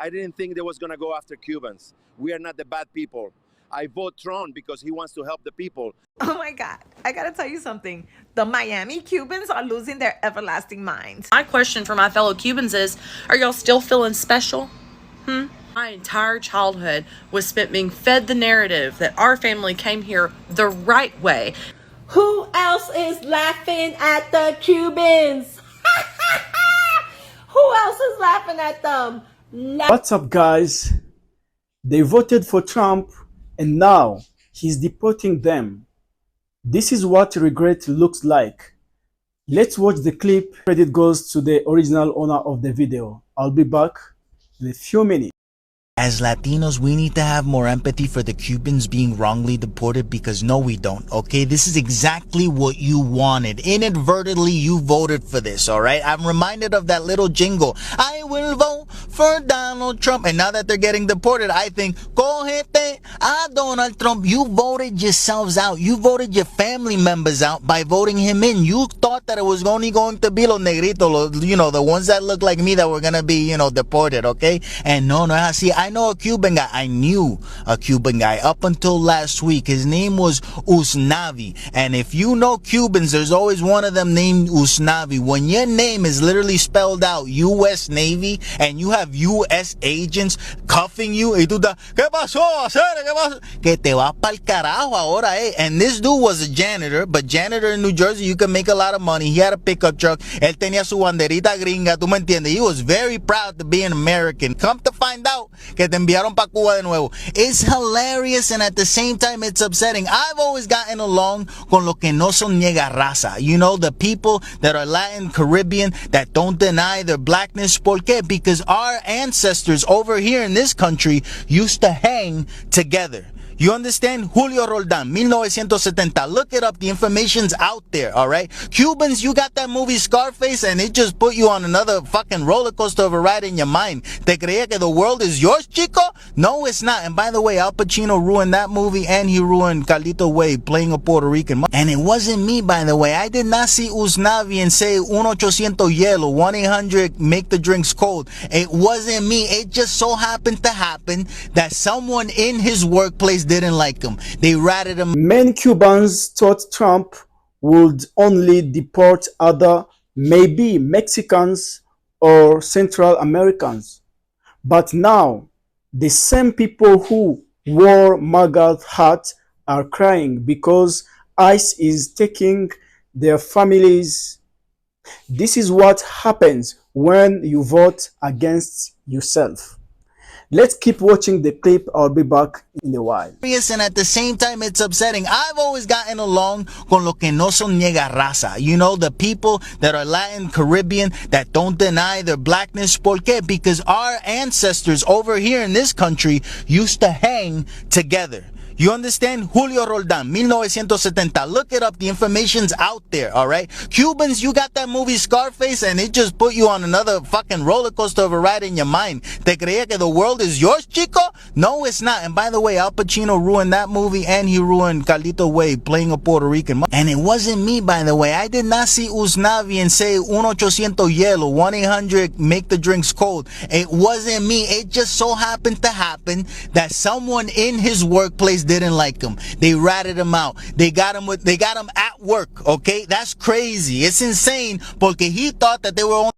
I didn't think they was going to go after Cubans. We are not the bad people. I vote Trump because he wants to help the people. Oh my God, I gotta tell you something. The Miami Cubans are losing their everlasting minds. My question for my fellow Cubans is, are y'all still feeling special? My entire childhood was spent being fed the narrative that our family came here the right way. Who else is laughing at the Cubans? Who else is laughing at them? What's up, guys? They voted for Trump and now he's deporting them. This is what regret looks like. Let's watch the clip. Credit goes to the original owner of the video. I'll be back in a few minutes. As Latinos, we need to have more empathy for the Cubans being wrongly deported, because no, we don't, okay? This is exactly what you wanted. Inadvertently, you voted for this, all right? I'm reminded of that little jingle, I will vote for Donald Trump. And now that they're getting deported, I think, cogete a Donald Trump. You voted yourselves out. You voted your family members out by voting him in. You thought that it was only going to be los negritos, the ones that look like me that were going to be, deported, okay? And no, see, I know a Cuban guy. I knew a Cuban guy up until last week. His name was Usnavi. And if you know Cubans, there's always one of them named Usnavi. When your name is literally spelled out U.S. Navy and you have U.S. agents cuffing you, y tú estás, ¿qué pasó? ¿Qué pasó? Que te vas pa'l carajo ahora, eh? And this dude was a janitor, but janitor in New Jersey, you can make a lot of money. He had a pickup truck. Él tenía su banderita gringa, tú me entiendes. He was very proud to be an American. Come to find out que te enviaron pa' Cuba de nuevo. It's hilarious and at the same time it's upsetting. I've always gotten along con los que no son niega raza. The people that are Latin, Caribbean, that don't deny their blackness. ¿Por qué? Because our ancestors over here in this country used to hang together. You understand? Julio Roldan, 1970. Look it up. The information's out there, all right? Cubans, you got that movie Scarface, and it just put you on another fucking roller coaster of a ride in your mind. ¿Te creía que the world is yours, chico? No, it's not. And by the way, Al Pacino ruined that movie, and he ruined Carlito Way playing a Puerto Rican. And it wasn't me, by the way. I did not see Usnavi and say 1-800 hielo, 1-800 make the drinks cold. It wasn't me. It just so happened to happen that someone in his workplace didn't like him. They ratted him. Many Cubans thought Trump would only deport other, maybe Mexicans or Central Americans. But now, the same people who wore MAGA hats are crying because ICE is taking their families. This is what happens when you vote against yourself. Let's keep watching the clip. I'll be back in a while. And at the same time, it's upsetting. I've always gotten along con los que no son niega raza. The people that are Latin, Caribbean, that don't deny their blackness. ¿Por qué? Because our ancestors over here in this country used to hang together. You understand? Julio Roldan, 1970. Look it up. The information's out there, all right? Cubans, you got that movie Scarface, and it just put you on another fucking roller coaster of a ride in your mind. ¿Te creía que the world is yours, chico? No, it's not. And by the way, Al Pacino ruined that movie, and he ruined Carlito Way playing a Puerto Rican. And it wasn't me, by the way. I did not see Usnavi and say 1-800 hielo, 1-800 make the drinks cold. It wasn't me. It just so happened to happen that someone in his workplace didn't like him. They ratted him out. They got him at work, okay? That's crazy. It's insane porque he thought that they were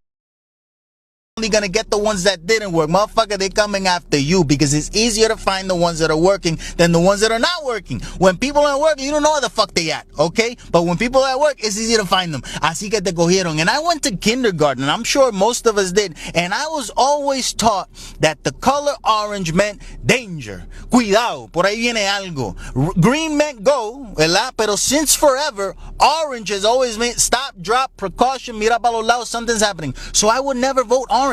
only gonna get the ones that didn't work. Motherfucker, they coming after you because it's easier to find the ones that are working than the ones that are not working. When people aren't working, you don't know where the fuck they at, okay? But when people are at work, it's easy to find them. Así que te cogieron. And I went to kindergarten, and I'm sure most of us did, and I was always taught that the color orange meant danger. Cuidado, por ahí viene algo. Green meant go, ¿verdad? Pero since forever, orange has always meant stop, drop, precaution, mira para los lados, something's happening. So I would never vote orange.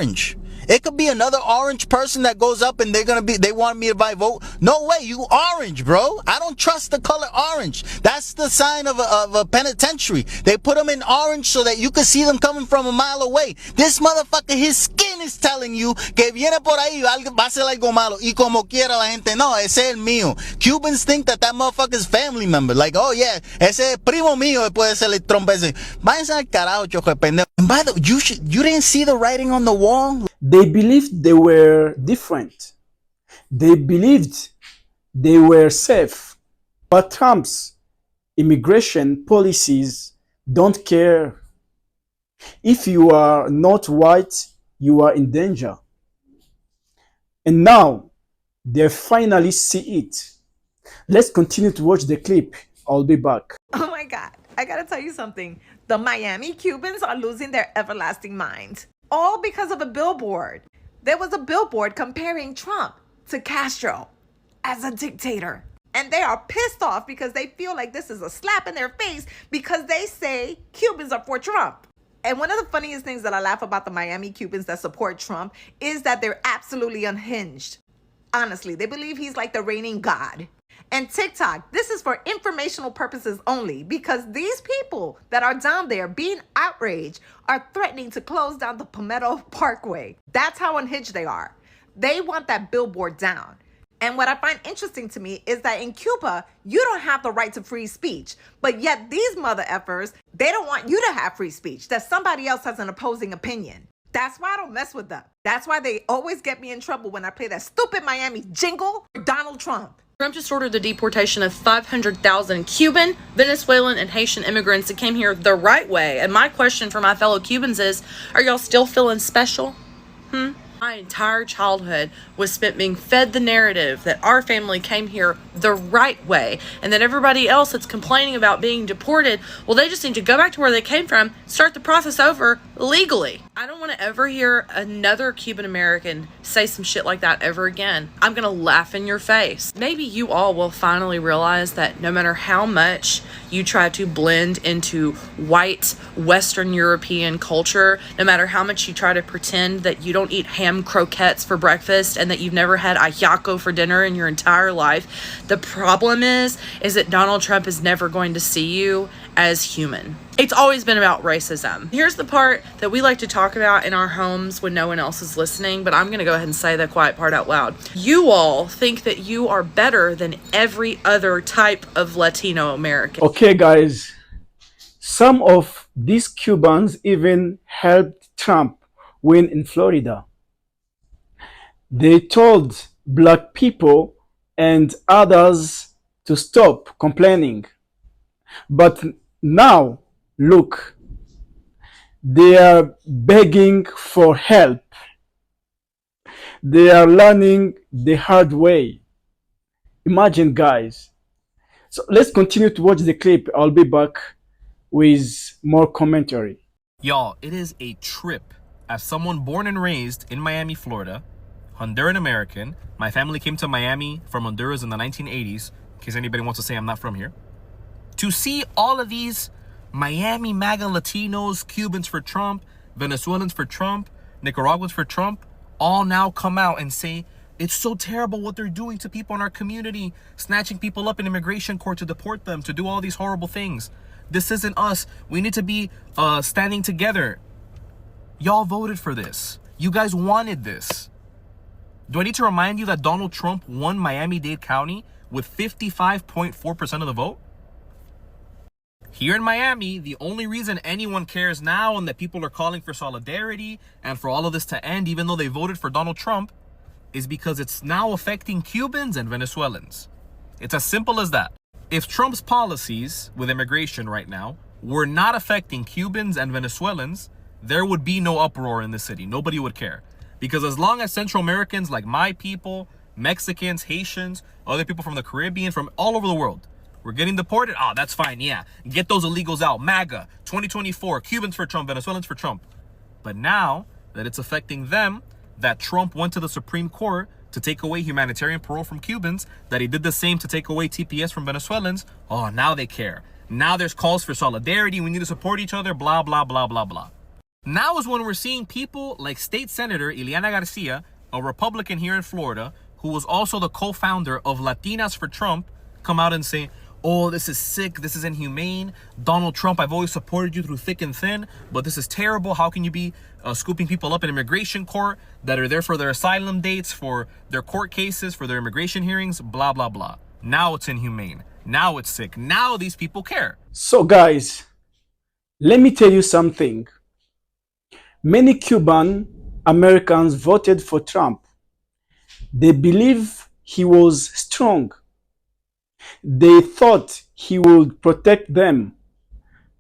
It could be another orange person that goes up and they want me to buy vote. No way, you orange, bro. I don't trust the color orange. That's the sign of a penitentiary. They put them in orange so that you can see them coming from a mile away. This motherfucker, his skin is telling you que viene por ahí, va a ser algo malo. Y como quiera la gente, no, ese es el mío. Cubans think that motherfucker is family member. Like, oh yeah, ese es primo mío, puede ser el trompa ese. Váyanse al carajo, choco de pendejo. And by the way, you didn't see the writing on the wall? They They believed they were different. They believed they were safe. But Trump's immigration policies don't care. If you are not white, you are in danger. And now they finally see it. Let's continue to watch the clip. I'll be back. Oh my God, I gotta tell you something. The Miami Cubans are losing their everlasting minds. All because of a billboard. There was a billboard comparing Trump to Castro as a dictator. And they are pissed off because they feel like this is a slap in their face because they say Cubans are for Trump. And one of the funniest things that I laugh about the Miami Cubans that support Trump is that they're absolutely unhinged. Honestly, they believe he's like the reigning god. And TikTok, this is for informational purposes only because these people that are down there being outraged are threatening to close down the Palmetto Parkway. That's how unhinged they are. They want that billboard down. And what I find interesting to me is that in Cuba, you don't have the right to free speech. But yet these mother effers, they don't want you to have free speech, that somebody else has an opposing opinion. That's why I don't mess with them. That's why they always get me in trouble when I play that stupid Miami jingle for Donald Trump. Trump just ordered the deportation of 500,000 Cuban, Venezuelan, and Haitian immigrants that came here the right way. And my question for my fellow Cubans is, are y'all still feeling special? My entire childhood was spent being fed the narrative that our family came here the right way and that everybody else that's complaining about being deported, well, they just need to go back to where they came from, start the process over legally. I don't want to ever hear another Cuban American say some shit like that ever again. I'm going to laugh in your face. Maybe you all will finally realize that no matter how much you try to blend into white Western European culture, no matter how much you try to pretend that you don't eat ham croquettes for breakfast and that you've never had ajiaco for dinner in your entire life, the problem is that Donald Trump is never going to see you as human. It's always been about racism. Here's the part that we like to talk about in our homes when no one else is listening, but I'm going to go ahead and say the quiet part out loud. You all think that you are better than every other type of Latino American. Okay, guys. Some of these Cubans even helped Trump win in Florida. They told black people and others to stop complaining. But now, look, they are begging for help. They are learning the hard way. Imagine, guys. So let's continue to watch the clip. I'll be back with more commentary. Y'all, it is a trip. As someone born and raised in Miami, Florida, Honduran American, my family came to Miami from Honduras in the 1980s, in case anybody wants to say I'm not from here. To see all of these Miami MAGA Latinos, Cubans for Trump, Venezuelans for Trump, Nicaraguans for Trump, all now come out and say, it's so terrible what they're doing to people in our community, snatching people up in immigration court to deport them, to do all these horrible things. This isn't us. We need to be standing together. Y'all voted for this. You guys wanted this. Do I need to remind you that Donald Trump won Miami-Dade County with 55.4% of the vote? Here in Miami, the only reason anyone cares now and that people are calling for solidarity and for all of this to end, even though they voted for Donald Trump, is because it's now affecting Cubans and Venezuelans. It's as simple as that. If Trump's policies with immigration right now were not affecting Cubans and Venezuelans, there would be no uproar in the city. Nobody would care. Because as long as Central Americans like my people, Mexicans, Haitians, other people from the Caribbean, from all over the world, we're getting deported, oh, that's fine, yeah. Get those illegals out. MAGA, 2024, Cubans for Trump, Venezuelans for Trump. But now that it's affecting them, that Trump went to the Supreme Court to take away humanitarian parole from Cubans, that he did the same to take away TPS from Venezuelans, oh, now they care. Now there's calls for solidarity, we need to support each other, blah, blah, blah, blah, blah. Now is when we're seeing people like State Senator Ileana Garcia, a Republican here in Florida, who was also the co-founder of Latinas for Trump, come out and say, oh, this is sick, this is inhumane. Donald Trump, I've always supported you through thick and thin, but this is terrible. How can you be scooping people up in immigration court that are there for their asylum dates, for their court cases, for their immigration hearings, blah, blah, blah. Now it's inhumane. Now it's sick. Now these people care. So guys, let me tell you something. Many Cubans Americans voted for Trump. They believe he was strong. They thought he would protect them.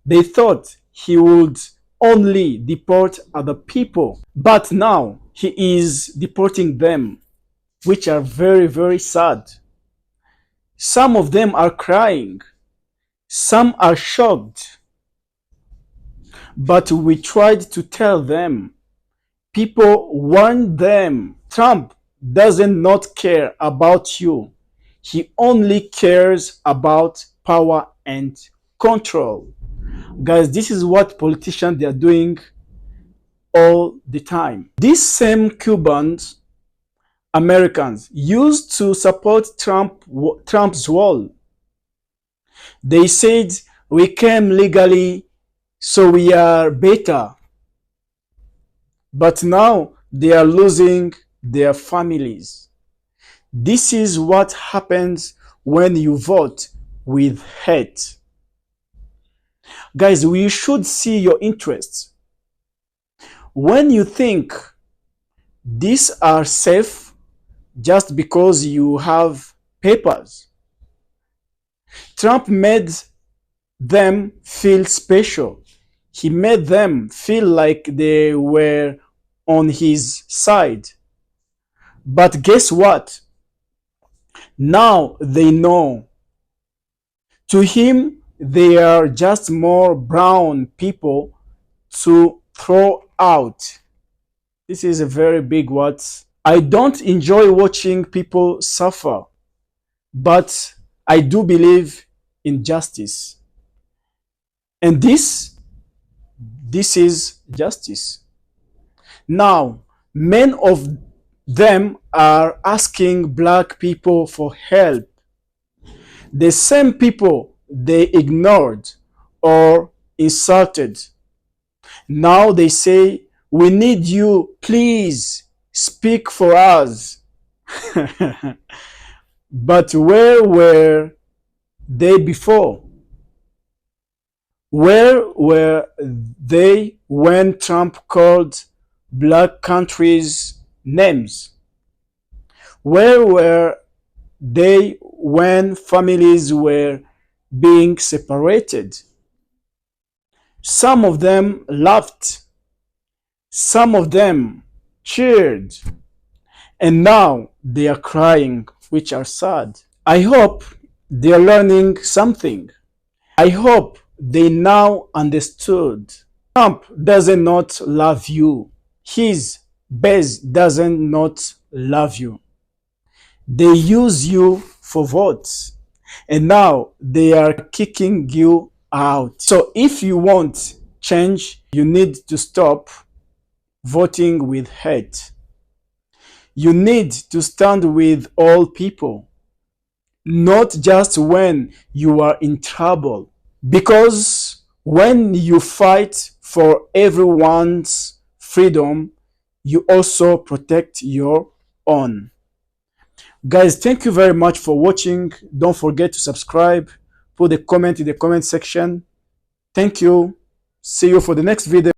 They thought he would only deport other people. But now he is deporting them, which are very, very sad. Some of them are crying. Some are shocked. But we tried to tell them. People warned them. Trump doesn't not care about you. He only cares about power and control. Guys, this is what politicians they are doing all the time. These same Cubans, Americans, used to support Trump's wall. They said, we came legally, so we are better. But now they are losing their families. This is what happens when you vote with hate. Guys, we should see your interests. When you think these are safe just because you have papers, Trump made them feel special. He made them feel like they were on his side. But guess what? Now they know. To him, they are just more brown people to throw out. This is a very big word. I don't enjoy watching people suffer, but I do believe in justice. And this is justice. Now, many of them are asking black people for help. The same people they ignored or insulted. Now they say, we need you, please speak for us. But where were they before? Where were they when Trump called black countries names? Where were they when families were being separated? Some of them laughed. Some of them cheered. And now they are crying, which are sad. I hope they are learning something. I hope they now understood. Trump doesn't not love you. His base doesn't not love you. They use you for votes. And now they are kicking you out. So if you want change, you need to stop voting with hate. You need to stand with all people, not just when you are in trouble. Because when you fight for everyone's freedom, you also protect your own. Guys, thank you very much for watching. Don't forget to subscribe. Put a comment in the comment section. Thank you. See you for the next video.